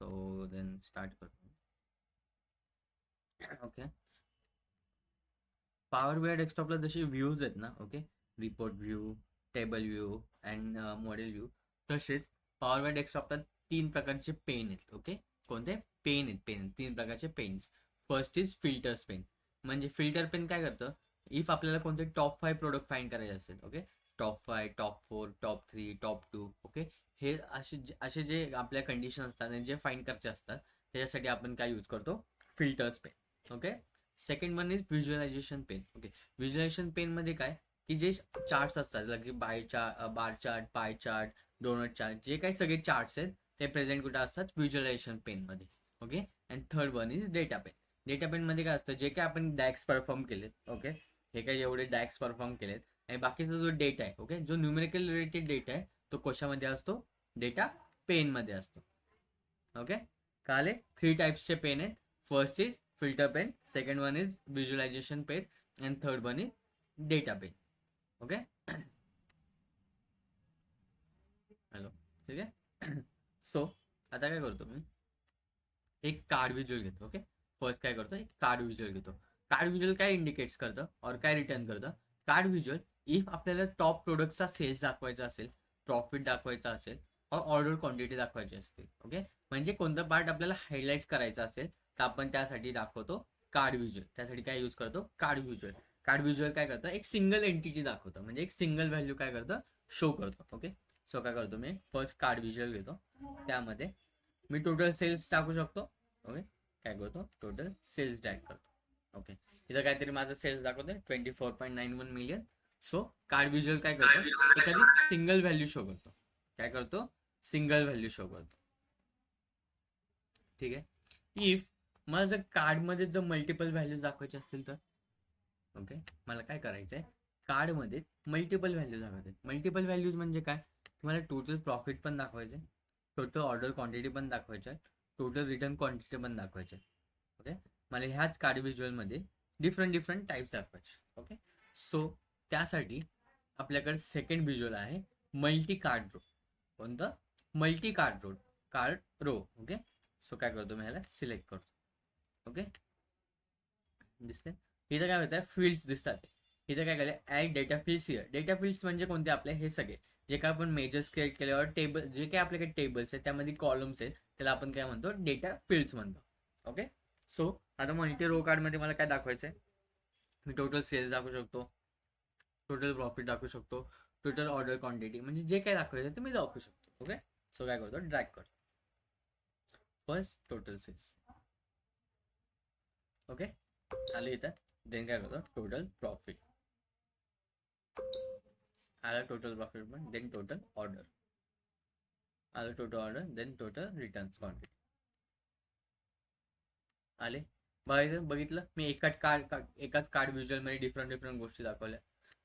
So then start करतो. Okay. Power BI डेस्कटॉपला जसे views आहेत ना, okay, report view, table view and model view, तसेच पॉवर बीआय डेस्कटॉपला 3 प्रकारचे पेन आहेत. ओके, कोणते पेन आहेत? पेन 3 प्रकारचे panes. First is filters pane. म्हणजे फिल्टर पेन काय करतं, इफ आपल्याला कोणते टॉप 5 प्रोडक्ट फाइंड करायचे असेल, okay, top 5, top 4, top 3, top 2, okay, हे असे जे आपल्या कंडिशन असतात आणि जे फाइंड करायचे असतात त्याच्यासाठी आपण काय यूज करतो, filters pane. Okay. Second one is visualization pane. Okay, visualization पेनमध्ये काय की जे चार्ट्स असतात की bar chart, pie chart, donut chart, जे काही सगळे चार्ट्स आहेत ते प्रेझेंट कुठे असतात, व्हिज्युअलायझेशन पेनमध्ये. Okay. And third one is data pane. Data पेनमध्ये काय असतं, जे काय आपण डॅक्स परफॉर्म केलेत, ओके, हे काय जेवढे डॅक्स परफॉर्म केलेत आणि बाकीचा जो डेटा आहे, ओके, जो न्यूमेरिकल रिलेटेड डेटा आहे तो कशामध्ये असतो, डेटा पेनमध्ये असतो. ओके, कळाले? 3 टाइप्सचे पेन आहेत. First is filter pane, second one is visualization pane and third one is data pane. Okay. Hello, ठीक आहे. सो आता काय करतो मी, एक कार्ड व्हिज्युअल घेतो. ओके, फर्स्ट काय करतो, एक कार्ड व्हिज्युअल घेतो. कार्ड व्हिज्युअल काय इंडिकेट्स करतं और काय रिटर्न करतं, कार्ड व्हिज्युअल इफ आपल्याला टॉप प्रोडक्टचा सेल्स दाखवायचा असेल, प्रॉफिट दाखवायचा असेल और ऑर्डर क्वांटिटी दाखवायची असते. ओके, म्हणजे कोणता पार्ट आपल्याला हायलाईट करायचा असेल तर आपण त्यासाठी दाखवतो कार्ड व्हिज्युअल. त्यासाठी काय यूज करतो, कार्ड व्हिज्युअल. कार्ड व्हिज्युअल काय करतं, एक सिंगल एंटिटी दाखवतं, म्हणजे एक सिंगल व्हॅल्यू काय करतं, शो करतो. ओके, सो काय करतो मी, फर्स्ट कार्ड व्हिज्युअल घेतो. त्यामध्ये मी टोटल सेल्स टाकू शकतो. ओके, काय करतो, टोटल सेल्स ड्रॅग करतो. ओके, इथं काहीतरी माझं सेल्स दाखवतोय 24.91 मिलियन. सो कार्ड व्हिज्युअल काय करतो, एखादी सिंगल व्हॅल्यू शो करतो. काय करतो, सिंगल व्हॅल्यू शो करतो. ठीक आहे. इफ मला जर कार्डमध्ये जर मल्टिपल व्हॅल्यूज दाखवायचे असतील तर, ओके, मला काय करायचंय, कार्डमध्ये मल्टिपल व्हॅल्यूज दाखवायचे. मल्टिपल व्हॅल्यूज म्हणजे काय, तुम्हाला टोटल प्रॉफिट पण दाखवायचे, टोटल ऑर्डर क्वांटिटी पण दाखवायची आहे, टोटल रिटर्न क्वांटिटी पण दाखवायची आहे. ओके, मला ह्याच कार्ड व्हिज्युअलमध्ये डिफरंट डिफरंट टाईप्स दाखवायचे. ओके, सो त्यासाठी आपल्याकडे सेकंड व्हिज्युअल आहे, मल्टी कार्ड रो. कोणतं, multi card row, card row. Okay, so काय करतो मी, ह्याला सिलेक्ट करतो. ओके, दिसते इथं काय होतं, फील्ड्स दिसतात. इथं काय केलं, add data fields here. Data fields म्हणजे कोणते, आपले हे सगळे जे काय आपण मेजर्स क्रिएट केल्यावर टेबल, जे काय आपल्याकडे टेबल्स आहेत त्यामध्ये कॉलम्स आहेत त्याला आपण काय म्हणतो, डेटा फील्ड्स म्हणतो. ओके, सो आता मल्टी रो कार्डमध्ये मला काय दाखवायचं आहे, मी टोटल सेल्स दाखवू शकतो, टोटल प्रॉफिट दाखवू शकतो, टोटल ऑर्डर क्वांटिटी, म्हणजे जे काय दाखवायचं ते मी दाखवू शकतो. ओके, सो काय करतो, ड्रॅग करतो फर्स्ट टोटल सेल्स. ओके, आले इथं. देन काय करतो, टोटल प्रॉफिट आला, टोटल प्रॉफिट पण, देन टोटल ऑर्डर आलं, total order, then total returns quantity आले. बघितलं मी एकाच कार्ड व्हिज्युअलमध्ये डिफरंट डिफरंट गोष्टी दाखवल्या.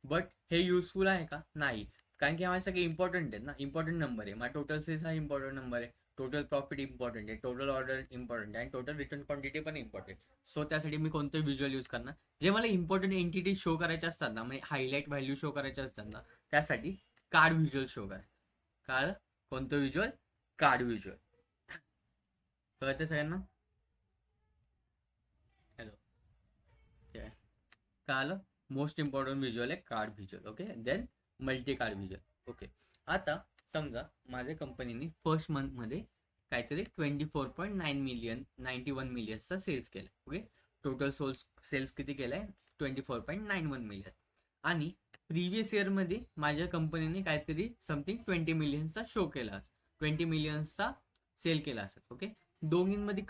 बट हे युजफुल आहे का, नाही, कारण की माझे सगळे इम्पॉर्टंट आहेत ना, इम्पॉर्टंट नंबर आहे. माझा टोटल सेल्स हा इम्पॉर्टंट नंबर आहे, टोटल प्रॉफिट इम्पॉर्टंट आहे, टोटल ऑर्डर इम्पॉर्टंट आहे आणि टोटल रिटर्न क्वांटिटी पण इम्पॉर्टंट. सो त्यासाठी मी कोणतं व्हिज्युअल यूज करणार, जे मला इम्पॉर्टंट एंटिटी शो करायचे असतात ना, म्हणजे हायलाईट व्हॅल्यू शो करायचे असतात ना, त्यासाठी कार्ड व्हिज्युअल शो करायचं. कारण कोणतं व्हिज्युअल, कार्ड व्हिज्युअल. कळतं सगळ्यांना? हॅलो, कळालं? मोस्ट इम्पॉर्टंट व्हिज्युअल आहे card visual. Okay, then multi card visual. Okay, आता समजा माझ्या कंपनीने फर्स्ट मंथमध्ये काहीतरी 24.91 मिलियनचा सेल्स केला. ओके, टोटल सेल्स किती केलाय, 24.91 मिलियन. आणि प्रिव्हियस इयरमध्ये माझ्या कंपनीने काहीतरी समथिंग 20 मिलियन्सचा शो केला, 20 मिलियन्सचा सेल केला असेल. ओके, दोन्हीमध्ये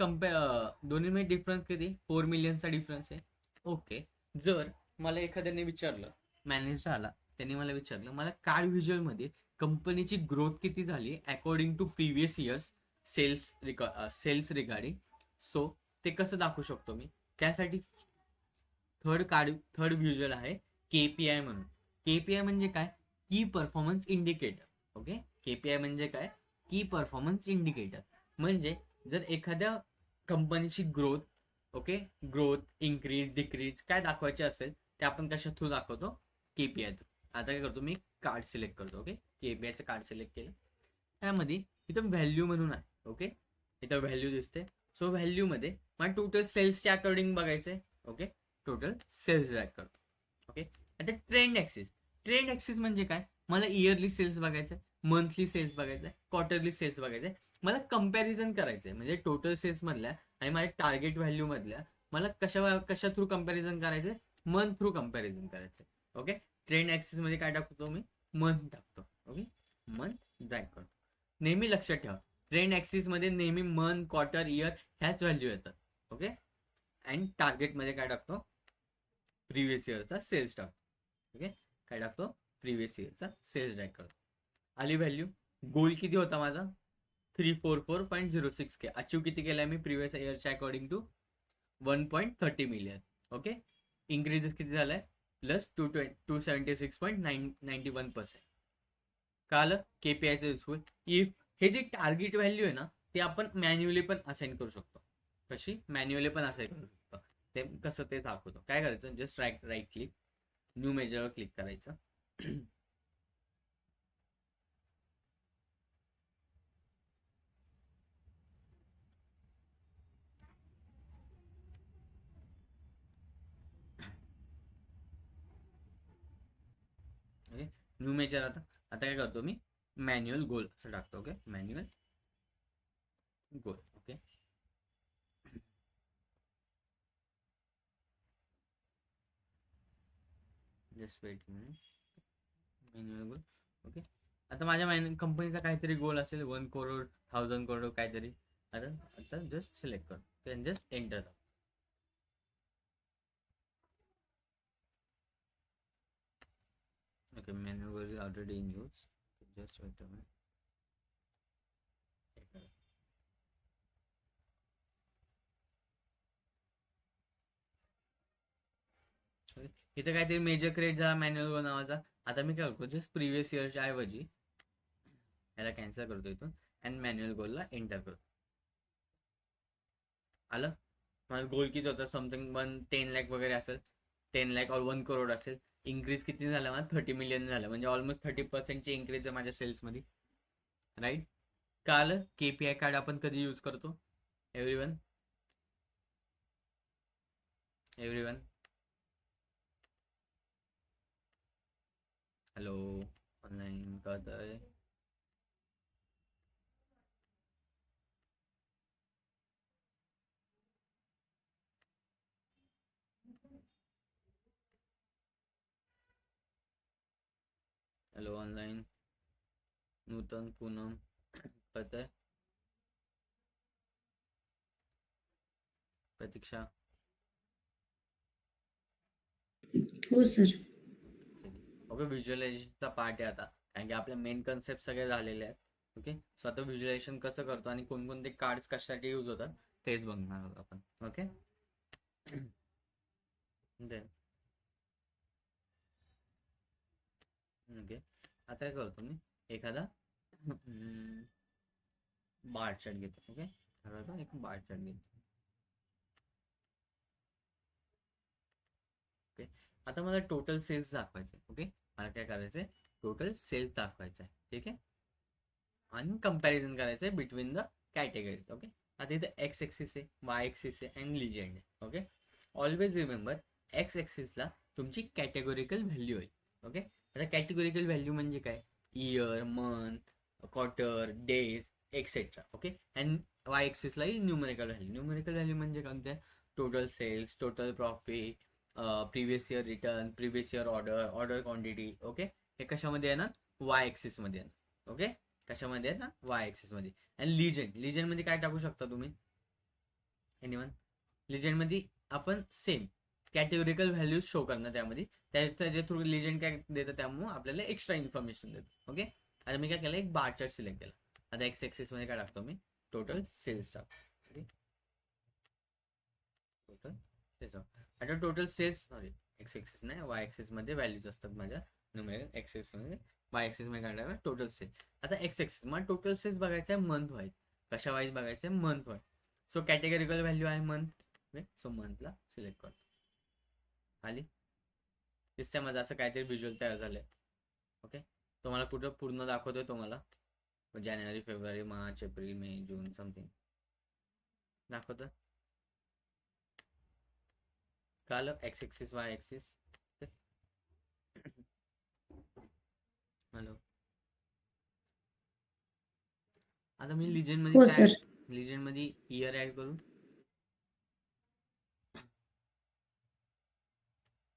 डिफरन्स किती, 4 मिलियन्सचा डिफरन्स आहे. ओके, जर मला एखाद्याने विचारलं, मॅनेजर आला, त्यांनी मला विचारलं मला कार्ड व्हिज्युअलमध्ये कंपनीची ग्रोथ किती झाली according to previous years sales regarding, so ते कसं दाखवू शकतो मी, त्यासाठी थर्ड व्हिज्युअल आहे केपीआय म्हणून. केपीआय म्हणजे काय, key performance indicator. Okay, KPI म्हणजे काय, की परफॉर्मन्स इंडिकेटर. म्हणजे जर एखाद्या कंपनीची growth, okay, growth increase decrease काय दाखवायचे असेल ते आपण कशा थ्रू दाखवतो, केपीआय थ्रू. आता काय करतो मी, कार्ड सिलेक्ट करतो. ओके, केपीआयचं कार्ड सिलेक्ट केलं. त्यामध्ये इथं व्हॅल्यू म्हणून आहे. ओके, इथं व्हॅल्यू दिसते. सो व्हॅल्यूमध्ये मला टोटल सेल्सच्या अकॉर्डिंग बघायचंय. ओके, टोटल सेल्स ड्रॅग करतो. ओके, आता ट्रेंड ऍक्सिस म्हणजे काय, मला इयरली सेल्स बघायचंय, मंथली सेल्स बघायचंय, क्वार्टरली सेल्स बघायचंय. मला कंपॅरिझन करायचंय, म्हणजे टोटल सेल्स मधल्या आणि माझ्या टार्गेट व्हॅल्यू मधल्या मला कशा थ्रू कंपॅरिझन करायचंय, मंथ थ्रू कंपॅरिझन करायचंय. ओके, ट्रेंड ऍक्सिस मध्ये काय टाकतो मी, मंथ टाकतो. ओके, मंथ ड्रॅग करतो. नेहमी लक्षात ठेवा, ट्रेंड ऍक्सिस मध्ये नेहमी मंथ, क्वार्टर, इयर ह्याच व्हॅल्यू येतात. ओके, अँड टार्गेट मध्ये काय टाकतो, प्रिव्हियस इयरचा सेल्स टाकतो. ओके, काय टाकतो, प्रिव्हियस इयरचा सेल्स ड्रॅग करतो. आली व्हॅल्यू. गोल किती होता माझा, 344.06K. अचीव किती केलाय मी प्रिव्हियस इयरच्या according to 1.30 million. Okay, increases किती झालाय, प्लस 276.91%. काल केपीआयचं युजफुल. इफ हे जे टार्गेट व्हॅल्यू आहे ना, ते आपण मॅन्युअली पण असाइन करू शकतो. कशी, मॅन्युअली पण असाइन करू शकतो. ते कसं ते दाखवतो. काय करायचं, जस्ट राईट क्लिक, न्यू मेजरवर क्लिक करायचं. Okay, new measure. आता काय करतो मी, मॅन्युअल गोल असं टाकतो. Okay, manual goal. Okay, just wait minute, manual goal. Okay, आता माझ्या कंपनीचा काहीतरी गोल असेल, 1 करोड, 1000 करोड काहीतरी. आता जस्ट सिलेक्ट करतो, just enter. Okay, manual is already in use. Just wait a minute. Okay. इथे काहीतरी मेजर क्रिएट झाला मॅन्युअल नावाचा. आता मी काय करतो, जस्ट प्रिव्हियस इयरच्या ऐवजी याला कॅन्सल करतो इथून अँड मॅन्युअल गोलला एंटर करतो. आलं, माझा गोल किती होता, समथिंग 10 लाख वगैरे असेल, 10 लाख और 1 करोड असेल. इन्क्रीज किती झाला मला, 30 मिलियन झालं, म्हणजे ऑलमोस्ट 30% इन्क्रीज आहे माझ्या सेल्समध्ये. राईट. काल केपीआय कार्ड आपण कधी यूज करतो, एव्हरीवन हॅलो, ऑनलाईन कळत आहे. हॅलो ऑनलाईन, नूतन, पूनम, कळत आहे, प्रतीक्षा. हो सर. ओके, व्हिज्युअलायझेशनचा पार्ट आहे आता, कारण की आपले मेन कन्सेप्ट सगळे झालेले आहेत. ओके, सो आता व्हिज्युअलायझेशन कसं करतो आणि कोणकोणते कार्ड्स कशासाठी यूज होतात तेच बघणार आहोत आपण. ओके, देन ओके, आता काय करतो मी, एखादा बार चार्ट घेतो. ओके, एक बार चार्ट घेतो. ओके, आता मला टोटल सेल्स दाखवायचे. ओके, मला काय करायचंय, टोटल सेल्स दाखवायचं आहे. ठीक आहे, आणि कंपॅरिझन करायचं आहे बिटवीन द कॅटेगरीज. ओके, आता इथं एक्स एक्सिस आहे, वाय एक्सिस आहे अँड लिजेंड आहे. ओके, ऑलवेज रिमेंबर, एक्स एक्सिसला तुमची कॅटेगोरिकल व्हॅल्यू आहे. ओके, आता कॅटेगोरिकल व्हॅल्यू म्हणजे काय, year, month, quarter, days etcetera. Okay, and Y एक्सिसला न्यूमेरिकल व्हॅल्यू. न्यूमेरिकल व्हॅल्यू म्हणजे कोणत्या, total sales, total profit, previous year return, previous year order quantity. Okay, हे कशामध्ये येणार, वाय एक्सिसमध्ये येणार. ओके, कशामध्ये आहेत ना, वाय एक्सिस मध्ये. आणि लिजंड मध्ये काय टाकू शकता तुम्ही, एनिवन. लिजंड मध्ये आपण सेम कॅटेगोरिकल व्हॅल्यूज शो करणार त्यामध्ये, त्याच्या थ्रू लिजंड काय देतं, त्यामुळे आपल्याला एक्स्ट्रा इन्फॉर्मेशन देतं. ओके, आता मी काय केलं, एक बार चार्ट सिलेक्ट केला. आता एक्स एक्सिस मध्ये काय टाकतो मी, टोटल सेल्स टाकतो. Okay, total sales. आता total sales, sorry X axis नाही, वाय एक्सिस मध्ये व्हॅल्यूज असतात माझ्या न्यूमेरिकल. एक्सिस मध्ये, वाय एक्सिस मध्ये काय टाका, टोटल सेल्स. आता एक्स एक्सिस मला टोटल सेल्स बघायचं आहे मंथ वाईज. कशा वाईज बघायचं आहे, month wise. So categorical value आहे मंथ. ओके, सो मंथला सिलेक्ट करतो. आली दिसतंय माझं असं काहीतरी व्हिज्युअल तयार झालंय. ओके, तुम्हाला कुठं पूर्ण दाखवतोय तुम्हाला, जानेवारी, फेब्रुवारी, मार्च, एप्रिल, मे, जून, समथिंग. दाखवतं कळलं, x axis Y axis. Hello, आता मी लिजन मध्ये हो काय, सर. लिजन मध्ये इयर ऍड करू,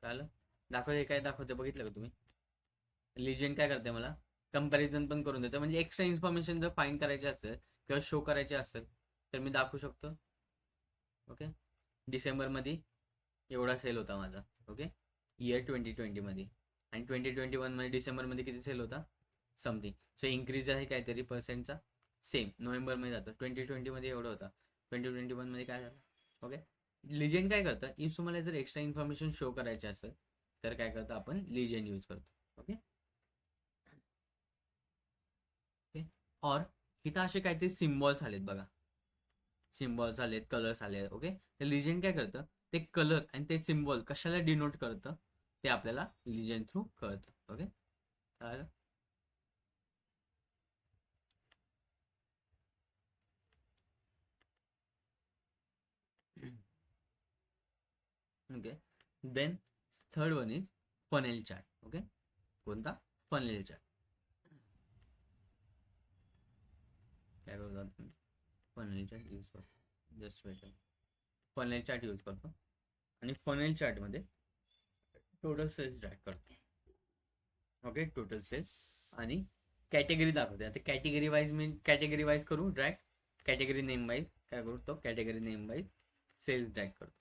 कळलं, दाखवते काय दाखवते बघितलं का तुम्ही. लिजन काय करते, मला कंपॅरिझन पण करून देतं, म्हणजे एक्स्ट्रा इन्फॉर्मेशन जर फाइंड करायची असेल किंवा शो करायची असेल तर मी दाखवू शकतो. ओके, डिसेंबरमध्ये एवढा सेल होता माझा. ओके, इयर 2020 मध्ये, आणि 2021 मध्ये डिसेंबरमध्ये किती सेल होता, समथिंग. सो इन्क्रीज आहे काहीतरी पर्सेंटचा. सेम नोव्हेंबरमध्ये जातं, 2020 मध्ये एवढं होता, 2021 मध्ये काय झालं. ओके, लिजेंड काय करतं, इफ तुम्हाला जर एक्स्ट्रा इन्फॉर्मेशन शो करायची असेल तर काय करतं, आपण लिजेंड यूज करतो. ओके ओके, और इथं असे काहीतरी सिम्बॉल्स आलेत बघा, सिम्बॉल्स आलेत, कलर्स आले. ओके, तर लिजेंड काय करतं, ते कलर आणि ते सिम्बॉल कशाला डिनोट करतं ते आपल्याला लिजेंड थ्रू कळतं. Okay, okay, then third one is funnel chart. Okay, कोणता, फनेल चार्ट. काय करतो आपण, फनेल चार्ट यूज करतो, just wait, funnel chart use करतो, आणि फनेल चार्टमध्ये टोटल सेल्स ड्रॅग करतो. ओके, टोटल सेल्स आणि कॅटेगरी दाखवते. आता कॅटेगरी वाईज मी कॅटेगरी वाईज करू ड्रॅग, कॅटेगरी नेम वाईज काय करू, तो category name wise sales drag करतो.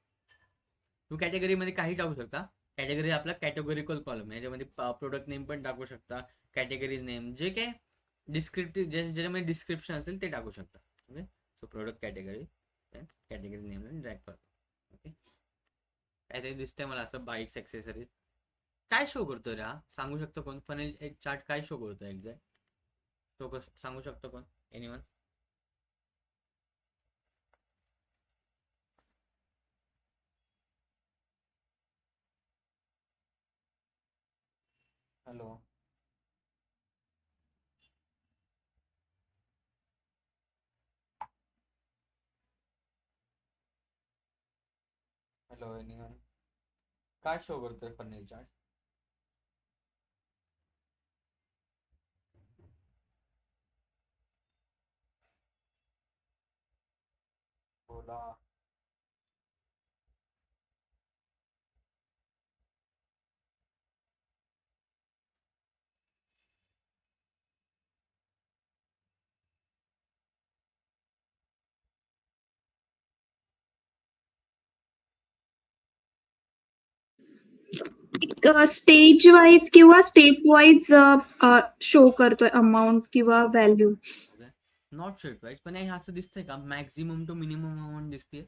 तू कॅटेगरीमध्ये काही टाकू शकता, कॅटेगरी आपला कॅटेगोरिकल कॉलम आहे, याच्यामध्ये प्रोडक्ट नेम पण टाकू शकता, कॅटेगरी नेम, जे काय डिस्क्रिप्टिव्ह ज्याच्यामध्ये डिस्क्रिप्शन असेल ते टाकू शकता. Okay, so product category, category name drag करतो. ओके, काहीतरी दिसतंय मला असं, बाईक्स ॲक्सेसरीज काय शो करतो रे हा, सांगू शकतो कोण, फनेल एक चार्ट काय शो करतो एक्झॅक्ट, शो सांगू शकतो कोण, एनीवन. हॅलो, हॅलो एनीवन, काय शो करतोय फनेल चार्ट. बोला. स्टेज वाईज किंवा स्टेप वाईज शो करतोय अमाऊंट किंवा value. Okay, not sheet wise, पण हे असं दिसतंय का, मॅक्झिमम टू मिनिमम अमाऊंट दिसते,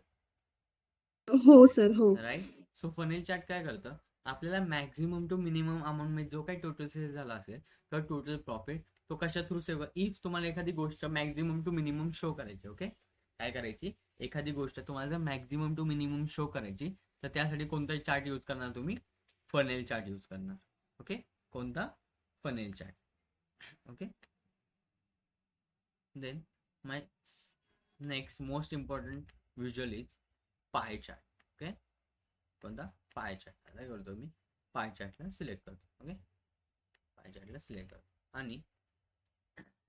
हो सर, हो. राईट. सो फनेल चार्ट काय करतं, आपल्याला मॅक्झिमम टू मिनिमम अमाऊंट मध्ये जो काही टोटल सेल्स झाला असेल किंवा टोटल प्रॉफिट, तो कशा थ्रू सेव्ह, इफ तुम्हाला एखादी गोष्ट मॅक्झिमम टू मिनिमम शो करायची. ओके, काय करायची, एखादी गोष्ट तुम्हाला जर मॅक्झिमम टू मिनिमम शो करायची तर त्यासाठी कोणताही चार्ट यूज करणार तुम्ही, फनेल चार्ट यूज करणार. ओके, कोणता, funnel chart. Okay, then my next most important visual is pie chart. Okay, कोणता, पाय चार्ट. काय करतो मी, पाय चार्टला सिलेक्ट करतो. ओके, पाय चार्टला सिलेक्ट करतो आणि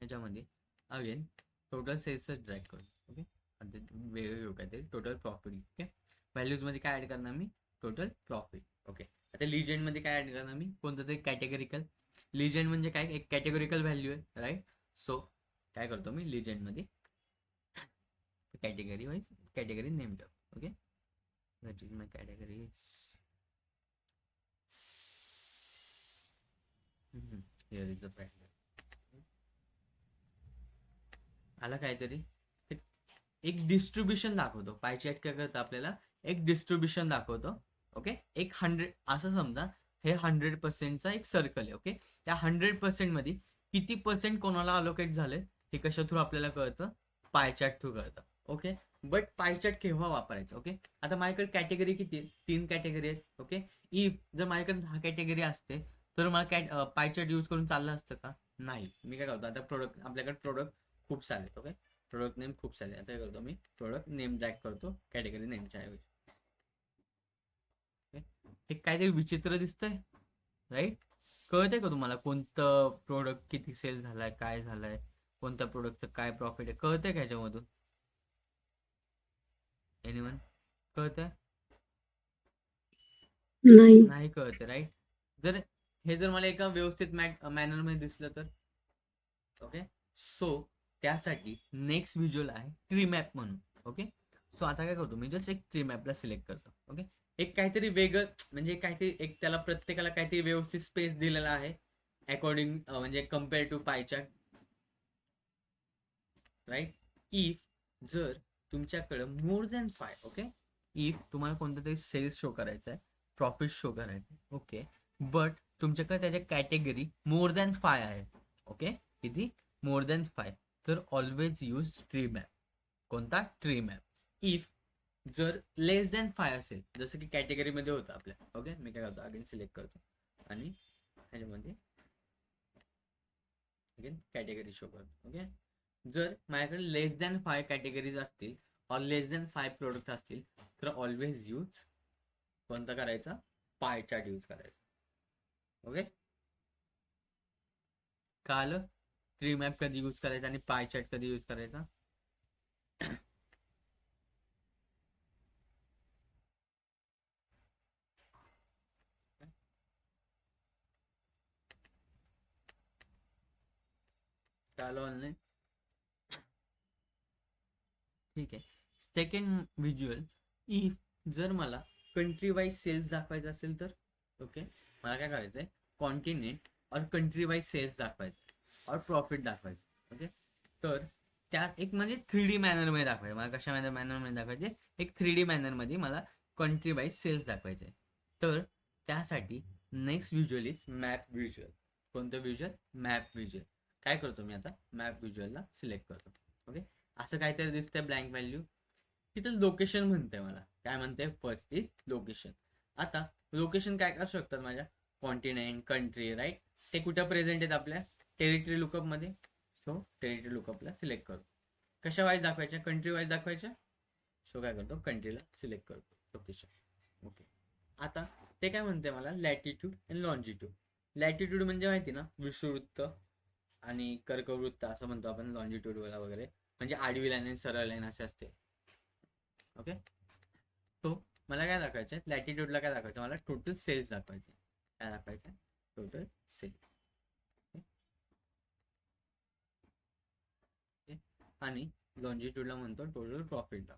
याच्यामध्ये अगेन टोटल सेल्सच ड्रॅग करतो. ओके, वेगवेगळं काहीतरी टोटल प्रॉफिट. ओके, व्हॅल्यूजमध्ये काय ॲड करणार मी, टोटल प्रॉफिट. ओके, आता लिजेंडमध्ये काय ॲड करणार मी, कोणतं तरी कॅटेगरिकल. लिजेंड म्हणजे काय, एक कॅटेगोरिकल व्हॅल्यू आहे, राईट. सो काय करतो मी, लिजेंडमध्ये कॅटेगरी वाईज कॅटेगरी नेम टाक. Okay, that is my categories. Here is the pattern. आला काहीतरी, एक डिस्ट्रीब्युशन दाखवतो. पाय चार्ट काय करतं, आपल्याला एक डिस्ट्रीब्युशन दाखवतो. ओके, एक 100 असं समजा, हे 100%चा एक सर्कल आहे. ओके, त्या 100% मध्ये किती पर्सेंट कोणाला अलोकेट झाले हे कशा थ्रू आपल्याला कळतं, पाय चार्ट थ्रू कळतं. ओके, बट पाय चार्ट केव्हा वापरायचं. ओके, आता माझ्याकडे कॅटेगरी किती, 3 कॅटेगरी आहेत. ओके, इफ जर माझ्याकडे 10 कॅटेगरी असते तर मला पाय चार्ट यूज करून चाललं असतं का, नाही. मी काय करतो, आता प्रोडक्ट, आपल्याकडे प्रोडक्ट खूप सारे आहेत. ओके, प्रोडक्ट नेम खूप सारे. आता काय करतो मी प्रोडक्ट नेम ड्रॅग करतो कॅटेगरी नेमच्या ऐवजी. हे काहीतरी विचित्र दिसतंय, राईट? कळतंय का तुम्हाला कोणतं प्रोडक्ट किती सेल झालाय, काय झालंय, कोणत्या प्रोडक्टचं काय प्रॉफिट आहे, कळतंय का ह्याच्यामधून? एनिवन कळतंय? नाही. नाही कळते, राईट? जर मला एका व्यवस्थित मॅनर मध्ये दिसलं तर ओके. सो त्यासाठी नेक्स्ट व्हिज्युअल आहे ट्री मॅप म्हणून. ओके. सो आता काय करतो मी जस्ट एक ट्री मॅपला सिलेक्ट करतो. ओके. एक काहीतरी वेगळं म्हणजे काहीतरी एक त्याला प्रत्येकाला काहीतरी व्यवस्थित स्पेस दिलेला आहे अकॉर्डिंग म्हणजे compare to pie chart, right? If जर तुमच्याकडे मोर दॅन 5, ओके, इफ तुम्हाला कोणतं तरी सेल्स शो करायचं आहे, प्रॉफिट शो करायचं आहे, ओके, बट तुमच्याकडे त्याच्या कॅटेगरी मोर दॅन 5 आहे, ओके, किती? मोर दॅन 5, तर ऑलवेज यूज ट्री मॅप. कोणता? Tree map. इफ जर लेस दॅन 5 असेल, जसं की कॅटेगरीमध्ये होतं आपल्या, ओके, मी काय करतो अगेन सिलेक्ट करतो आणि ह्याच्यामध्ये अगेन कॅटेगरी शो करतो. ओके. जर माझ्याकडे लेस दॅन 5 कॅटेगरीज असतील और लेस दॅन 5 प्रोडक्ट असतील तर ऑलवेज यूज कोणता करायचा? पाय चार्ट यूज करायचा. ओके. कळालं? ट्री मॅप कधी यूज करायचा आणि पाय चार्ट कधी यूज करायचा? कळालं ऑनलाईन? ठीक आहे. सेकंड व्हिज्युअल, इफ जर मला कंट्री वाईज सेल्स दाखवायचं असेल तर, ओके, मला काय करायचं आहे? कॉन्टिनेंट और कंट्री वाईज सेल्स दाखवायचं और प्रॉफिट दाखवायचं. ओके. तर त्या एक म्हणजे 3D मॅनरमध्ये दाखवायचं. मला कशा मॅनरमध्ये दाखवायचे? एक 3D मॅनरमध्ये मला कंट्री वाईज सेल्स दाखवायचे. तर त्यासाठी next visual is map visual. कोणतं व्हिज्युअल? Map visual. काय करतो मी आता? मॅप व्हिज्युअलला सिलेक्ट करतो. ओके. असं काहीतरी दिसतंय ब्लँक व्हॅल्यू. इथं लोकेशन म्हणतंय मला. काय म्हणतंय? First is location. आता लोकेशन काय असू शकतात माझ्या? Continent, country, right? ते कुठं प्रेझेंट आहेत आपल्या टेरिटरी लुकअप मध्ये. सो टेरिटरी लुकअपला सिलेक्ट करतो. कशा वाईज दाखवायच्या? कंट्री वाईज दाखवायच्या. सो काय करतो? कंट्रीला सिलेक्ट करतो लोकेशन. ओके. आता ते काय म्हणते मला? Latitude and longitude. लॅटिट्यूड म्हणजे माहिती ना, विषुववृत्त आणि कर्कवृत्त असं म्हणतो आपण लॉन्जिट्यूड वगैरे, म्हणजे आडवी लाईन आणि सरळ लाईन असे असते. ओके. तो मला काय दाखवायचं? लॅटिट्यूडला काय दाखवायचं? मला टोटल सेल्स दाखवायचे. काय दाखवायचं? Total sales. आणि लॉन्जिट्यूडला म्हणतो टोटल प्रॉफिट.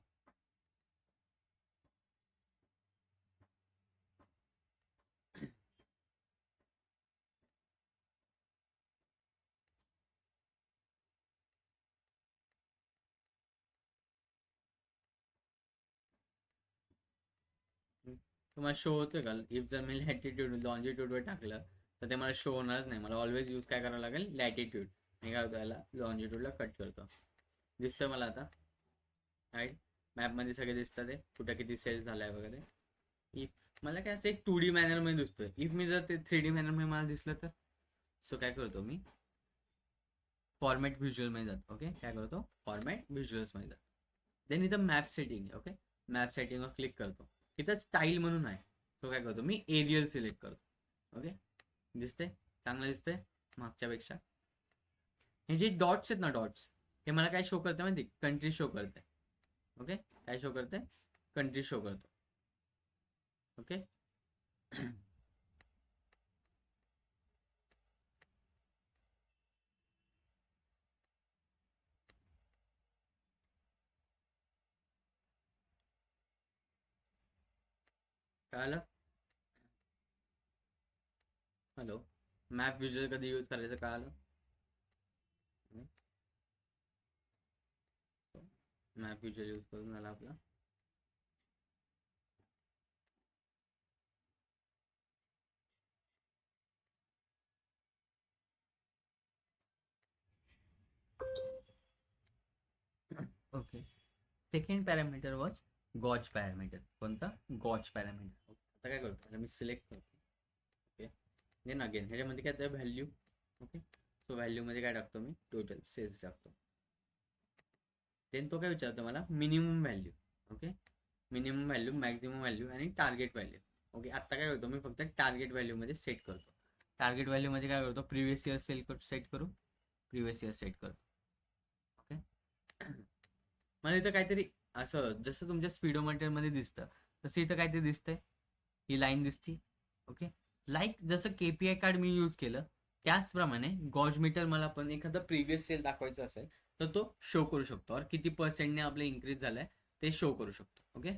तुम्हाला शो होतं का? इफ जर मी लॅटिट्यूड लॉन्जिट्यूडवर टाकलं तर ते मला शो होणारच नाही. मला ऑलवेज यूज काय करावं लागेल? लॅटिट्यूड. मी काय होतं याला लॉन्जिट्यूडला कट करतो. दिसतं मला आता, राईट? मॅपमध्ये सगळे दिसतात ते कुठं किती सेल्स झालाय वगैरे. इफ मला काय असं एक 2D मॅनरमध्ये दिसतोय. इफ मी जर ते 3D मॅनरमध्ये मला दिसलं तर, सो काय करतो मी? फॉर्मॅट व्हिज्युअलमध्ये जातो. ओके. काय करतो? फॉर्मॅट व्हिज्युअल्समध्ये जातो. देन इथं मॅप सेटिंग. ओके. मॅप सेटिंगवर क्लिक करतो. इथं स्टाईल म्हणून आहे. सो काय करतो मी? एरियल सिलेक्ट करतो. ओके. दिसतंय? चांगलं दिसतंय मागच्यापेक्षा. हे जे डॉट्स आहेत ना, डॉट्स, हे मला काय शो करते माहिती? कंट्री शो करते. ओके. काय शो करते? कंट्री शो करतो. ओके. कळालं? हॅलो. मॅप व्हिज्युअल कधी यूज करायचं कळालं? मॅप व्हिज्युअल यूज करून झाला आपला. Okay. Second parameter was gauge parameter. कोणता? Gauge parameter. आता काय करतो? मी सिलेक्ट करतो. ओके. देन अगेन ह्याच्यामध्ये काय आहे? व्हॅल्यू. ओके. सो व्हॅल्यूमध्ये काय टाकतो मी? टोटल सेल्स टाकतो. देन तो काय विचारतो मला minimum value. Okay, minimum value, maximum value आणि टार्गेट व्हॅल्यू. ओके, आता काय करतो मी फक्त टार्गेट व्हॅल्यू मध्ये सेट करतो. टार्गेट व्हॅल्यू मध्ये काय करतो, प्रिव्हियस इयर सेट करू, प्रिव्हियस इयर सेट करतो. ओके, मला इथं काहीतरी असं जसं तुमच्या स्पीडोमीटर मध्ये दिसतं तसं इथं काहीतरी दिसतंय, ही लाईन दिसती. ओके, लाईक जसं केपीआय कार्ड मी यूज केलं त्याचप्रमाणे गॉज मीटर मला पण एखादा प्रिव्हियस सेल दाखवायचा असेल तर तो शो करू शकतो, और किती पर्सेंटने आपलं इन्क्रीज झालंय ते शो करू शकतो. ओके,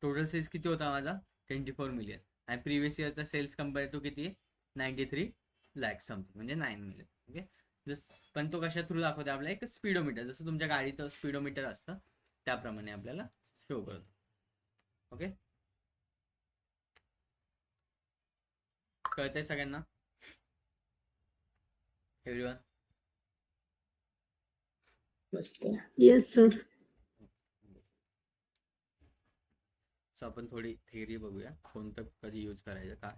टोटल सेल्स किती होता माझा, 24 मिलियन, आणि प्रिव्हियस इयरचा सेल्स कम्पेअर टू किती आहे, 93 लॅक समथिंग, म्हणजे 9 मिलियन. ओके, पण तो कशा थ्रू दाखवते आपल्याला, एक स्पीडोमीटर, जसं तुमच्या गाडीचं स्पीडोमीटर असतं त्याप्रमाणे आपल्याला शो करतो. ओके, कळतंय सगळ्यांना एव्हरीवन? Yes sir. सो आपण थोडी थिअरी बघूया, कोणतं कधी यूज करायचं का.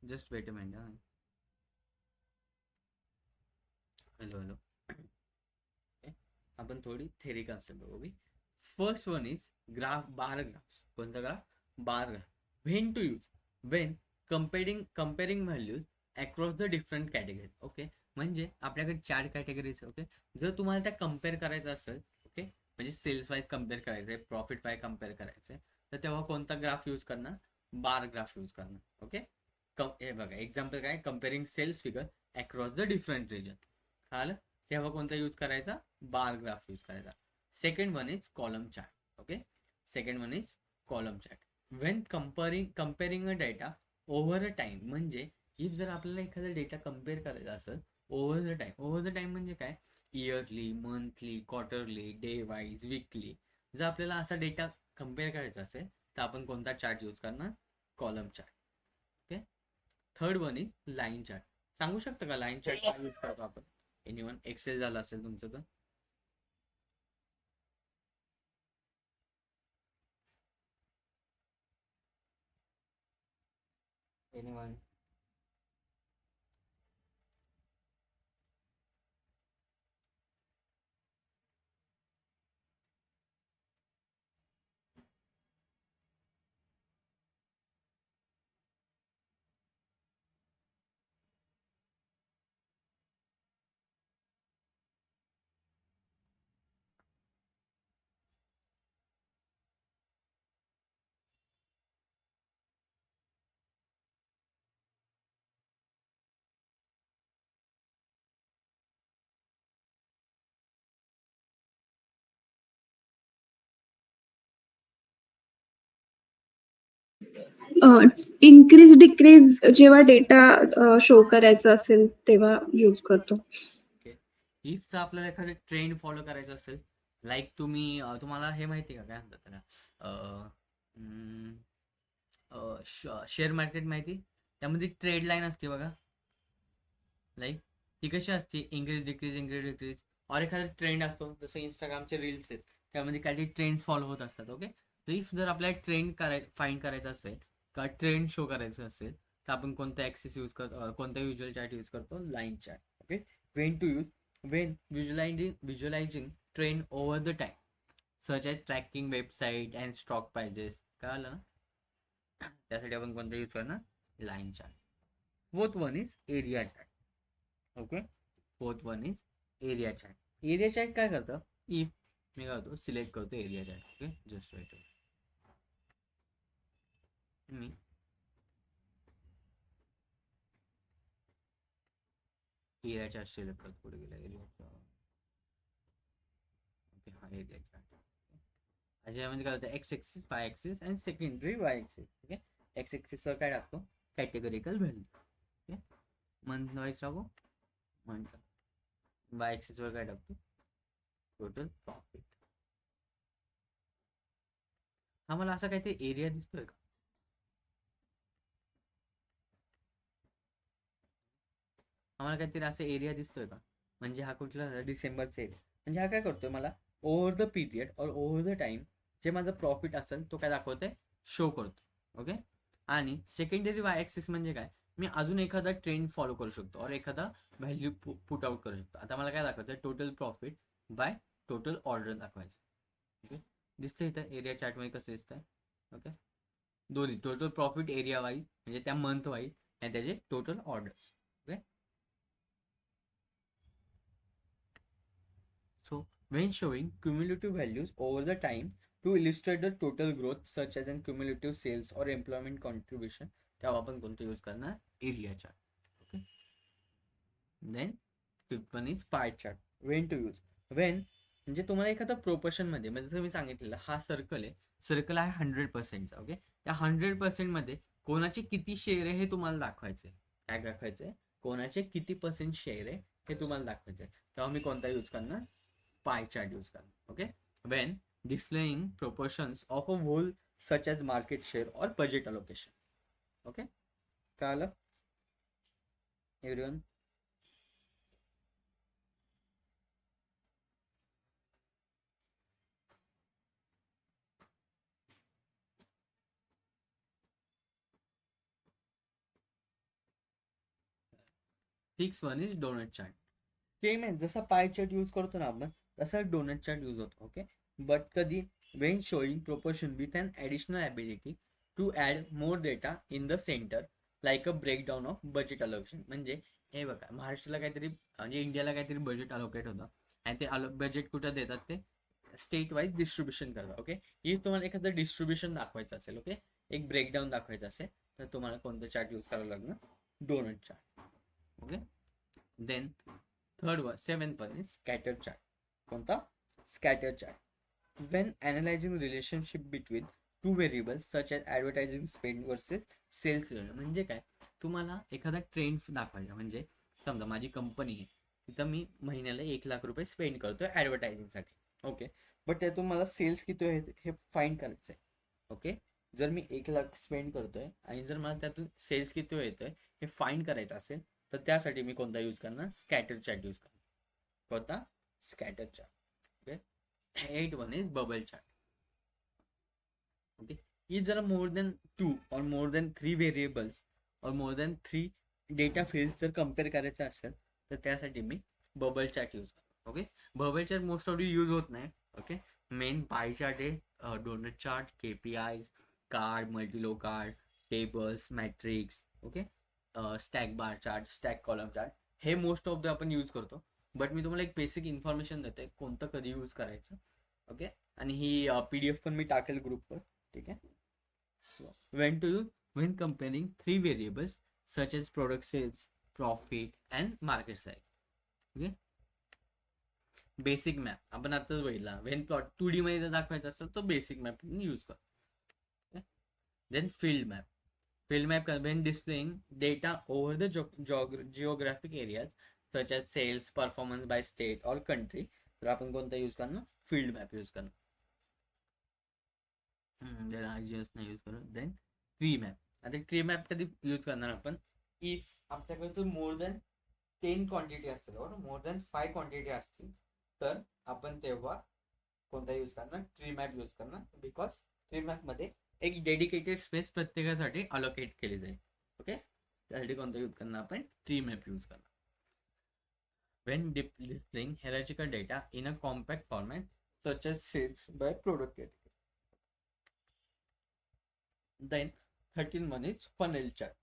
Just wait a minute. Hello hello. आपण थोडी थेरी कन्सेप्ट बघू. First one is graph, bar graphs. कोणता graph, bar graph. When to use, when comparing values across the different categories. Okay, म्हणजे आपल्याकडे 4 कॅटेगरीज. ओके, जर तुम्हाला त्या कम्पेअर करायचं असेल, ओके, म्हणजे सेल्स वाईज कम्पेअर करायचं आहे, प्रॉफिट वाईज कम्पेअर करायचं आहे, तर तेव्हा कोणता ग्राफ यूज करणार, बार ग्राफ यूज करणार. ओके, हे बघा एक्झाम्पल काय, comparing sales figure across the different region. कळालं, तेव्हा कोणता यूज करायचा, बार ग्राफ यूज करायचा. Second one is column chart. Okay, second one is column chart. When comparing a data over a time, म्हणजे if जर आपल्याला एखादा डेटा कम्पेअर करायचा असेल ओव्हर द टाइम म्हणजे काय, yearly, monthly, quarterly, day wise, weekly, जर आपल्याला असा डेटा कम्पेअर करायचा असेल तर आपण कोणता चार्ट यूज करणार, column chart. Okay, third one is line chart. सांगू शकता का लाईन चार्ट काय यूज करतो आपण, एनीवन? एक्सेल झालं असेल तुमचं तर. एनीवन? इन्क्रीज डिक्रीज जेव्हा डेटा शो करायचा असेल तेव्हा यूज करतो. ओके, इफचा आपल्याला एखादं ट्रेंड फॉलो करायचं असेल, लाईक तुम्हाला हे माहिती आहे का, काय म्हणतात त्याला, शेअर मार्केट माहिती, त्यामध्ये ट्रेड लाईन असते बघा, लाईक ती कशी असते, इंक्रीज डिक्रीज, और एखादा ट्रेंड असतो, जसं इंस्टाग्रामचे रील्स आहेत त्यामध्ये काही ट्रेंड्स फॉलो होत असतात. ओके, तर इफ जर आपल्याला ट्रेंड फाइंड करायचा असेल का ट्रेंड शो करायचं असेल तर आपण कोणता ॲक्सेस यूज करतो, कोणता व्हिज्युअल चार्ट यूज करतो, line chart. Okay, when to use, when visualizing trend over the time, such as tracking website and stock prices. कळालं ना, त्यासाठी आपण कोणता यूज करणार, line chart. Fourth one is area chart. Okay, fourth one is area chart. Area chart काय करतं, if मी काय करतो, सिलेक्ट करतो area chart. Okay, just wait, मी एरिया चार्ट सिलेक्ट करतो. पुढे गेला एरिया चार्ट. ओके, हा एरिया चार्ट. याच्यामध्ये काय होतं, X axis, Y axis and secondary Y axis. Okay, X एक्सिसवर काय टाकतो, categorical value. Okay, month wise टाकू मंथ. वाय एक्सिसवर काय टाकतो, टोटल प्रॉफिट. हा मला असा काहीतरी एरिया दिसतोय का, आम्हाला काहीतरी असं एरिया दिसतोय का, म्हणजे हा कुठला डिसेंबरचा एरिया, म्हणजे हा काय करतोय मला ओव्हर द पिरियड और ओव्हर द टाइम जे माझं प्रॉफिट असेल तो काय दाखवतोय, शो करतो. ओके, आणि सेकंडरी वाय ॲक्सिस म्हणजे काय, मी अजून एखादा ट्रेंड फॉलो करू शकतो और एखादा व्हॅल्यू पुट आउट करू शकतो. आता मला काय दाखवायचं, total profit by total order दाखवायचं. ओके, दिसतं इथं एरिया चार्टमध्ये कसं दिसतंय. ओके, दोन्ही टोटल प्रॉफिट एरिया वाईज म्हणजे त्या मंथ वाईज आणि त्याचे total orders. Okay, so when showing cumulative values over the time to illustrate the total growth such as in cumulative sales or employment contribution, तेव्हा आपण कोणतं use करणार, area chart. Okay, then fifth one is pie chart. When to use, when म्हणजे तुम्हाला एखादा proportion मध्ये, म्हणजे जसं मी सांगितलेलं हा सर्कल आहे, सर्कल आहे 100%चा. ओके, त्या 100% मध्ये कोणाचे किती शेअर आहे हे तुम्हाला दाखवायचे. काय दाखवायचंय, कोणाचे किती % शेअर आहे हे तुम्हाला दाखवायचंय. तेव्हा मी कोणता यूज करणार, पाय चार्ट यूज करणार. Okay, when displaying proportions of a whole such as market share or budget allocation. Okay, कळालं everyone? 6 is donut chart. Same आहे, जसा पाय चार्ट यूज करतो ना आपण तसा डोनट चार्ट यूज होतो. ओके, बट कधी when showing proportion with an additional ability to add more data in the centre like a breakdown of budget allocation. म्हणजे हे बघा, महाराष्ट्राला काहीतरी म्हणजे इंडियाला काहीतरी बजेट अलोकेट होतं आणि ते बजेट कुठं देतात, ते स्टेट वाईज डिस्ट्रीब्युशन करतात. ओके, ही तुम्हाला एखादं डिस्ट्रीब्युशन दाखवायचं असेल, ओके, एक ब्रेकडाऊन दाखवायचं असेल तर तुम्हाला कोणतं चार्ट यूज करावं लागणार, donut chart. Okay, then third one, seventh one is scatter chart. कोणता, scatter chart. when analyzing relationship between two variables such as advertising spend versus sales revenue. म्हणजे काय, तुम्हाला एखादा ट्रेंड दाखवायचा. म्हणजे समजा माझी कंपनी आहे, तिथं मी महिन्याला 1 लाख रुपये स्पेंड करतोय ॲडव्हर्टायझिंगसाठी. ओके, बट त्यातून मला सेल्स किती आहे हे फाईंड करायचं आहे. ओके, जर मी 1 लाख स्पेंड करतोय आणि जर मला त्यातून सेल्स किती येतोय हे फाईंड करायचं असेल तर त्यासाठी मी कोणता यूज करणार, स्कॅटर चार्ट यूज करणार. कोणता, scatter chart. Okay, 8 is bubble chart. Okay, if there are more than 2 or more than 3 variables or more than 3 data fields जर कम्पेअर करायचं असेल तर त्यासाठी मी बबल चार्ट यूज करतो. Okay, bubble chart most of use होत नाही. Okay, main pie chart आहे, donut chart, KPIs, card, multi row card, tables, matrix. Okay, stack bar chart, stack column chart, हे मोस्ट ऑफ द आपण use करतो. But मी तुम्हाला एक बेसिक इन्फॉर्मेशन देतोय कोणतं कधी यूज करायचं. ओके, आणि ही PDF पण मी टाकेल ग्रुपवर. ठीक आहे, when to use, when comparing 3 variables such as product sales, profit and market size. Okay, basic map आपण आताच बघितला. वेन प्लॉट 2D मध्ये जर दाखवायचा असेल तर बेसिक मॅप यूज कर. Then field map. Field map when displaying data over the geographic areas such as sales performance by state or country, तर आपण कोणता यूज करणार, फील्ड मॅप यूज करणार. देन RGS नाही यूज करत. Then tree map. आता tree map कधी use करणार आपण, इफ आपल्याकडे जर मोर दॅन 10 क्वांटिटी असतील और मोर दॅन 5 क्वांटिटी असतील तर आपण तेव्हा कोणता यूज करणार, ट्री मॅप यूज करणार. बिकॉज ट्री मॅप मध्ये एक डेडिकेटेड स्पेस प्रत्येकासाठी अलोकेट केली जाईल. ओके, त्यासाठी कोणता यूज करणार आपण, ट्री मॅप यूज करणार. when displaying hierarchical data in a compact format such as sales by product category. Then 13 one is funnel chart.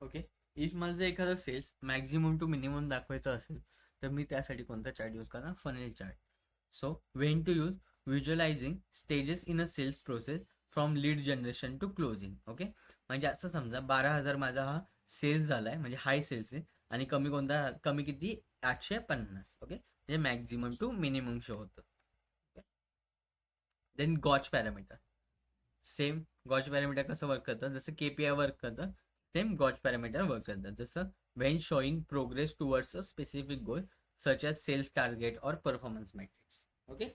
Okay, if माझं एखादं सेल्स मॅक्झिमम टू मिनिमम दाखवायचं असेल तर मी त्यासाठी कोणता चार्ट यूज करणार, funnel chart. So when to use, visualizing stages in a sales process from lead generation to closing. Okay, म्हणजे असं समजा 12,000 माझा हा सेल्स झालाय, म्हणजे हाय सेल्स आहे, आणि कमी कोणता, कमी किती, 850. ओके, म्हणजे मॅक्झिमम टू मिनिमम शो होतं. Then gauge parameter. Same gauge parameter कसं वर्क करतं, जसं KPI वर्क करतं सेम गॉच पॅरामीटर वर्क करतात. जसं when showing progress towards a specific goal such as sales target or performance metrics. Okay,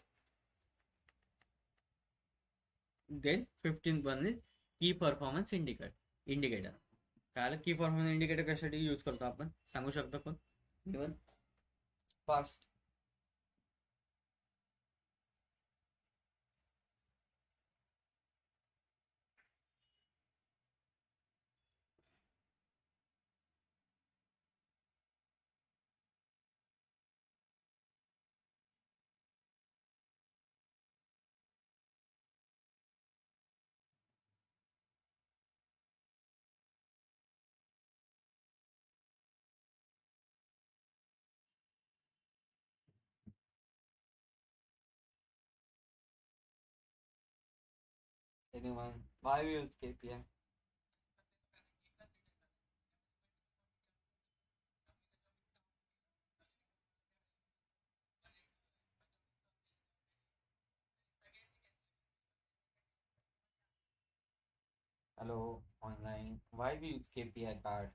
then 15th one is key performance indicator. काय key performance indicator कशासाठी use करतो आपण, सांगू शकतो कोण, even fast. Anyone? Why we use KPI? Hello, online. Why we use KPI card?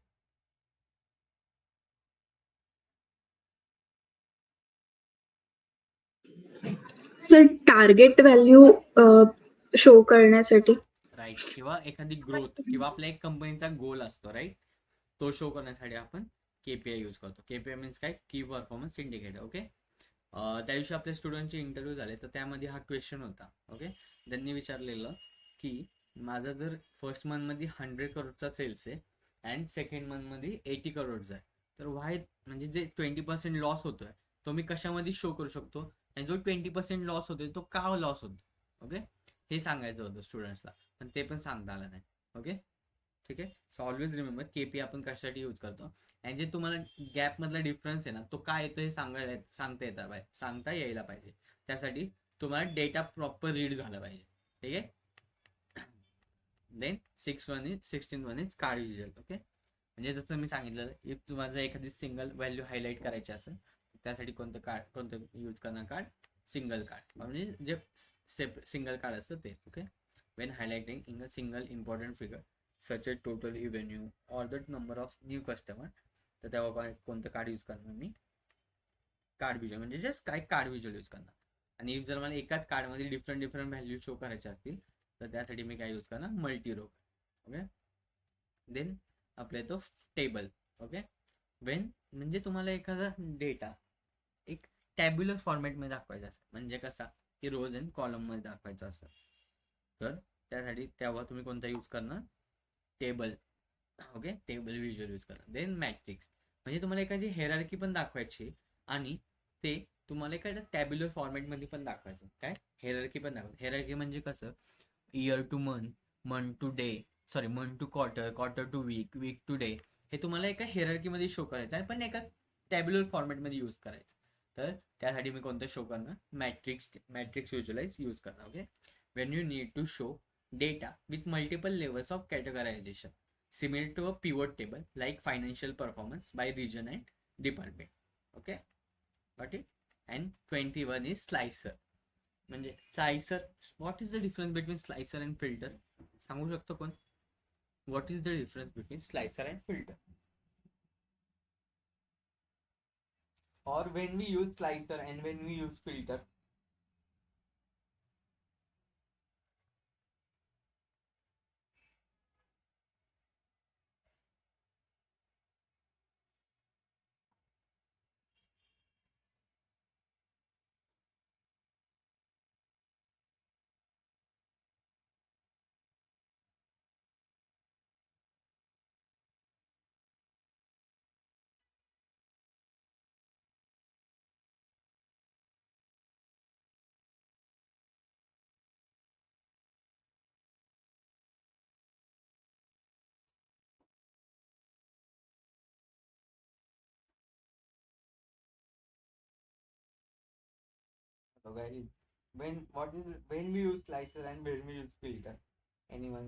Sir target value show करण्यासाठी. Right. किंवा एखादी ग्रोथ किंवा आपल्या एक कंपनीचा गोल असतो, राईट, तो शो करण्यासाठी आपण केपीआय यूज करतो. केपीआय मीन्स काय? Key performance indicator. ओके. त्या दिवशी आपल्या स्टुडंटचे इंटरव्ह्यू झाले, तर त्यामध्ये हा क्वेश्चन होता. ओके. त्यांनी विचारलेलं की माझा जर फर्स्ट मंथमध्ये 100 करोडचा सेल्स आहे अँड सेकंड मंथमध्ये 80 करोडचा आहे, तर वाय म्हणजे जे 20% लॉस होतोय तो मी कशामध्ये शो करू शकतो, आणि जो 20% लॉस होतोय तो का लॉस होतो. ओके. हे सांगायचं होतं स्टुडंट्सला, पण ते पण सांगता आलं नाही. ओके. ठीक आहे. सो ऑलवेज रिमेंबर केपी आपण कशासाठी यूज करतो, आणि जे तुम्हाला गॅप मधला डिफरन्स आहे ना, तो काय येतो हे सांगता यायला पाहिजे. त्यासाठी तुम्हाला डेटा प्रॉपर रीड झाला पाहिजे. ठीक आहे. Then 16 one is card visual. Okay. म्हणजे जसं मी सांगितलं, इफ तुम्हाला एखादी सिंगल व्हॅल्यू हायलाईट करायची असेल, त्यासाठी कोणतं यूज करणार कार्ड? Single card. म्हणजे जे सिंगल कार्ड असतं ते. Okay. When highlighting in a single important figure such a total revenue or the number of new customer, तर तेव्हा कोणतं कार्ड यूज करणार मी? Card visual. म्हणजे जस्ट काय कार्ड विज्युअल यूज करणार. आणि इफ जर मला एकाच कार्डमध्ये डिफरंट व्हॅल्यू शो करायचे असतील, तर त्यासाठी मी काय यूज करणार? Multi row. ओके. देन आपल्या येतो टेबल. ओके. वेन म्हणजे तुम्हाला एखादा डेटा एक टॅब्युलर फॉर्मॅटमध्ये दाखवायचा असेल, म्हणजे कसा की रोज अँड कॉलममध्ये दाखवायचा असेल, तर त्यासाठी तेव्हा तुम्ही कोणता यूज करणार? Table. Okay. Table visual use करणार. Then matrix. म्हणजे तुम्हाला एखादी हेरार्की पण दाखवायची आणि ते तुम्हाला एखाद्या टॅब्युलर फॉर्मॅटमध्ये पण दाखवायचं. काय? हेरार्की पण दाखवायचं. हेरार्की म्हणजे कसं? Year to month, month to day, sorry month to quarter, quarter to week, week to day, हे तुम्हाला एका हेरार्कीमध्ये शो करायचं आहे, पण एका टॅब्युलर फॉर्मॅटमध्ये यूज करायचं. तर त्यासाठी मी कोणतं शो करणार? मॅट्रिक्स विज्युअलाइज यूज करणार. Okay. When you need to show data with multiple levels of categorization similar to a pivot table like financial performance by region and department. Okay, got it. And 21 is slicer. म्हणजे slicer. What is the difference between slicer and filter? सांगू शकतो कोण? What is the difference between slicer and filter? Or when we use slicer and when we use filter? So guys, when we use slicer and when we use filter? Anyone?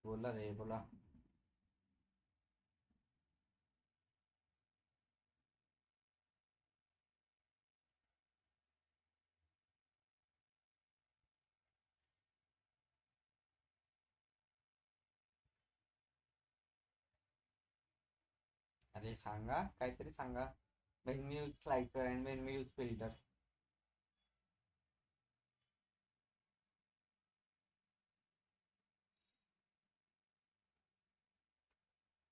बोला रे बोला. अरे सांगा, काहीतरी सांगा. When we use slicer and when we use filter?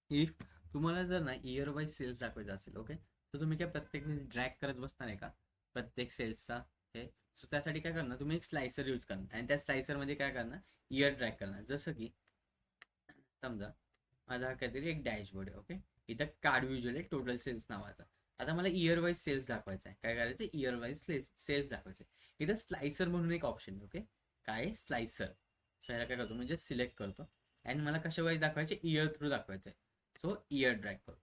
If तुम्हाला जर ना year wise cells दाखवायचा असेल, ओके, तर तुम्ही काय प्रत्येक ड्रॅग करत बसणार आहे का प्रत्येक सेल्सचा? हे सो त्यासाठी काय करणार? तुम्ही एक स्लायसर यूज करणार आणि त्या स्लायसरमध्ये काय करणार? इयर ट्रॅक करणार. जसं की समजा माझा हा काहीतरी एक डॅशबोर्ड आहे. ओके. इथं कार्ड विज्युअल आहे टोटल सेल्स नावाचा. आता मला इयर वाईज सेल्स दाखवायचा आहे. काय करायचं? इयर वाईज सेल्स दाखवायचे. इथं स्लायसर म्हणून एक ऑप्शन आहे. ओके. काय? स्लायसर. त्याला काय करतो? म्हणजे सिलेक्ट करतो आणि मला कशा वाईज दाखवायचे, इयर थ्रू दाखवायचं आहे. सो इयर ड्रॅग करतो.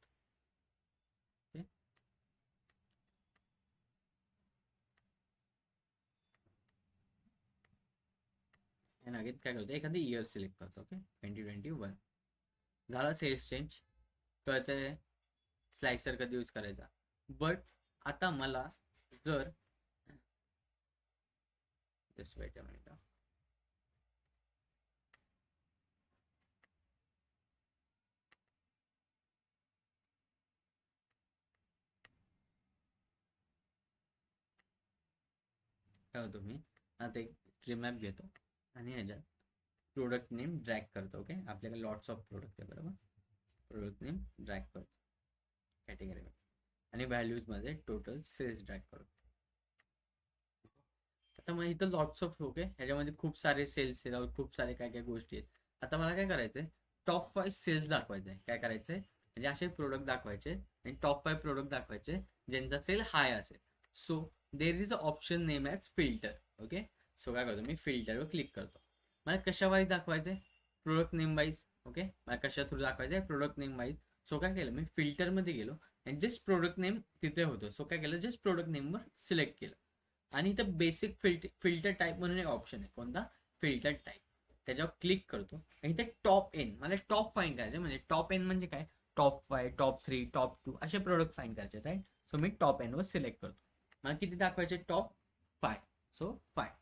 आणि अगेन काय करतो, एखादी इयर सिलेक्ट करतो. ओके 2021 झाला. सेल्स चेंज कळतंय स्लायसर कधी यूज करायचा. बट आता मला जर जस्ट वेट अ मिनिट, काय होतो मी आता एक रिमॅप घेतो आणि ह्याच्यात प्रोडक्ट नेम ड्रॅग करतो. ओके आपल्याकडे लॉट्स ऑफ प्रोडक्ट आहे बरोबर. प्रोडक्ट नेम ड्रॅग करतो कॅटेगरीमध्ये आणि व्हॅल्यूजमध्ये टोटल सेल्स ड्रॅग करतो. आता मग इथं लॉट्स ऑफ ओके ह्याच्यामध्ये खूप सारे सेल्स आहेत, खूप सारे काय काय गोष्टी आहेत. आता मला काय करायचंय, टॉप 5 सेल्स दाखवायचे आहे. काय करायचंय म्हणजे असे प्रोडक्ट दाखवायचे आणि टॉप 5 प्रोडक्ट दाखवायचे ज्यांचा सेल हाय असेल. So there is a option name as filter. Okay so काय करतो मी, फिल्टरवर क्लिक करतो. मला कशा वाईज दाखवायचंय, प्रोडक्ट नेम वाईज. ओके मला कशा थ्रू दाखवायचंय, प्रोडक्ट नेम वाईज. सो काय केलं मी, फिल्टरमध्ये गेलो आणि जस्ट प्रोडक्ट नेम तिथे होतं. सो काय केलं, जस्ट प्रोडक्ट नेमवर सिलेक्ट केलं. आणि इथं बेसिक फिल्टर टाईप म्हणून एक ऑप्शन आहे. कोणता, फिल्टर टाईप. त्याच्यावर क्लिक करतो आणि इथे टॉप एन, मला टॉप फाईंड करायचे. म्हणजे टॉप एन म्हणजे काय, टॉप 5, टॉप 3, टॉप 2 असे प्रोडक्ट फाईंड करायचे. राईट. सो मी टॉप एनवर सिलेक्ट करतो. मला किती दाखवायचे, टॉप 5. सो 5.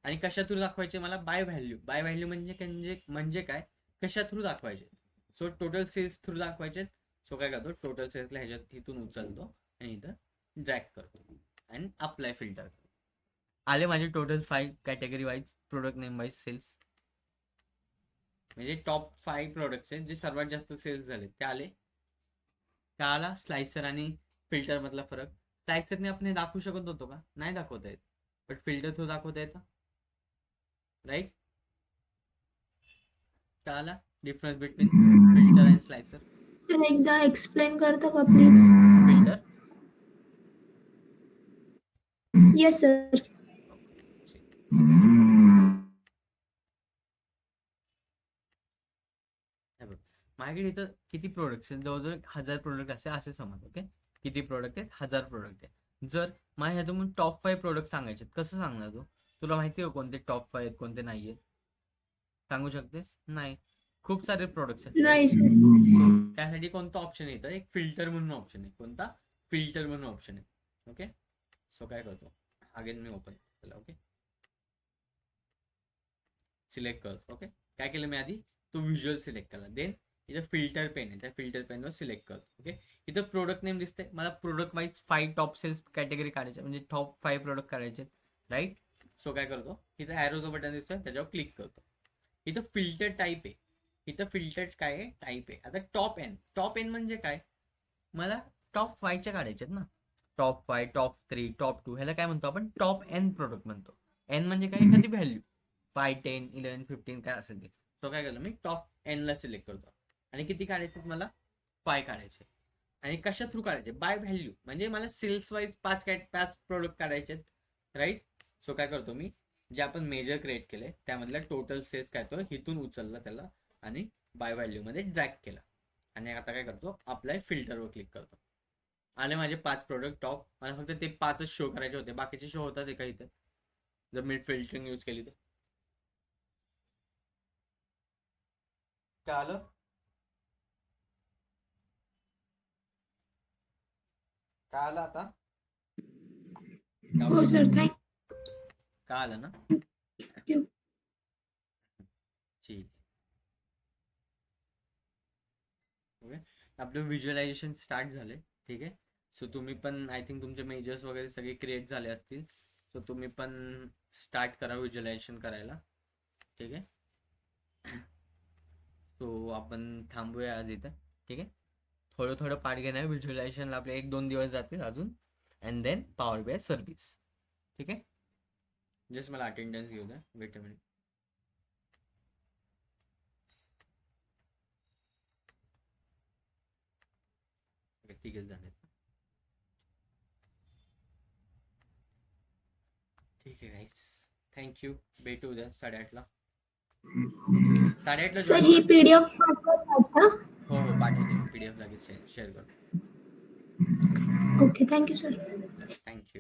आणि कशा थ्रू दाखवायचे मला, बाय व्हॅल्यू. बाय व्हॅल्यू म्हणजे काय, कशा थ्रू दाखवायचे. सो टोटल सेल्स थ्रू दाखवायचे. सो काय करतो, टोटल सेल्सला ह्याच्यात इथून उचलतो आणि इथं ड्रॅग करतो आणि अप्लाय फिल्टर करतो. आले माझे total 5 category wise, product name wise sales. म्हणजे टॉप 5 प्रोडक्ट्स आहेत जे सर्वात जास्त सेल्स झाले ते आले. का आला, स्लायसर आणि फिल्टर मधला फरक. स्लायसरने आपण हे दाखवू शकत होतो का, नाही दाखवता येत. बट फिल्टर थ्रू दाखवता येतं. राईट. का आला difference between filter and slicer. Sir एकदा एक्सप्लेन करता का प्लीज? फिल्टर. Yes sir. माझ्याकडे इथं किती प्रोडक्ट्स आहेत, जवळजवळ 1000 प्रोडक्ट असे समज. ओके किती प्रोडक्ट आहेत, 1000 प्रोडक्ट आहेत. जर माझ्या ह्यातून टॉप 5 प्रोडक्ट सांगायचे, कसं सांगणार तू, तुला माहिती आहे कोणते टॉप 5 आहेत कोणते नाही आहेत, सांगू शकतेस? नाही. खूप सारे प्रोडक्ट्स आहेत. नाही सर. त्यासाठी कोणता ऑप्शन येतं, एक फिल्टर म्हणून ऑप्शन आहे. कोणता, फिल्टर म्हणून ऑप्शन आहे. ओके सो काय करतो, अगेन मी ओपन केला. ओके सिलेक्ट करतो. ओके काय केलं मी आधी, तो व्हिज्युअल सिलेक्ट केला. देन इथं फिल्टर पेन आहे, त्या फिल्टर पेनवर सिलेक्ट करतो. ओके इथं प्रोडक्ट नेम दिसते. मला product wise 5 top sales category काढायचे, म्हणजे टॉप 5 प्रोडक्ट काढायचे. राईट. सो काय करतो, इथं ॲरोचं बटन दिसतोय त्याच्यावर क्लिक करतो. इथं फिल्टर टाईप आहे. इथं फिल्टर काय आहे, टाईप आहे. आता टॉप एन, टॉप एन म्हणजे काय, मला टॉप 5च्या काढायचे आहेत ना. टॉप 5, टॉप 3, टॉप 2 ह्याला काय म्हणतो आपण, टॉप एन प्रोडक्ट म्हणतो. एन म्हणजे काय, एखादी व्हॅल्यू 5, 10, 11, 15 काय असेल ते. सो काय केलं मी, टॉप एनला सिलेक्ट करतो. आणि किती काढायचे मला, 5 काढायचे. आणि कशा थ्रू काढायचे, बाय व्हॅल्यू. म्हणजे मला सेल्स वाईज 5 प्रोडक्ट काढायचे. राईट. सो काय करतो मी, जे आपण मेजर क्रिएट केले त्यामधला टोटल सेल्स काय तो इथून उचलला त्याला आणि बाय व्हॅल्यू मध्ये ड्रॅग केला. आणि आता काय करतो, अप्लाय फिल्टरवर क्लिक करतो. आले माझे 5 प्रोडक्ट टॉप. मला फक्त ते 5च शो करायचे होते, बाकीचे शो होतात एका इथे जर मी फिल्टरिंग यूज केली तर. काय आलं, काय आलं आता, हो सर. थँक काय आलं ना. यू. ठीक ओके आपलं व्हिज्युअलायझेशन स्टार्ट झाले. ठीक आहे. सो तुम्ही पण आय थिंक तुमचे मेजर्स वगैरे सगळे क्रिएट झाले असतील. सो तुम्ही पण स्टार्ट करा व्हिज्युअलायझेशन करायला. ठीक आहे. सो आपण थांबूया आज इथं. ठीक आहे. थोडं थोडं पाठ घेणार व्हिज्युअलायझेशनला आपले 1-2 दिवस जातील अजून. And then power BI service. ठीक आहे. जस्ट मला अटेंडन्स घेऊ द्या, वेट अ मिनिट. तिघच झाले. ठीक आहे गाईस, थँक्यू. भेटू उद्या 8:30ला. साडेआठला सर join ही कर. PDF पाठवतात का? हो हो पाठवते PDF लगेच शेअर करतो. Okay thank you sir. थँक्यू.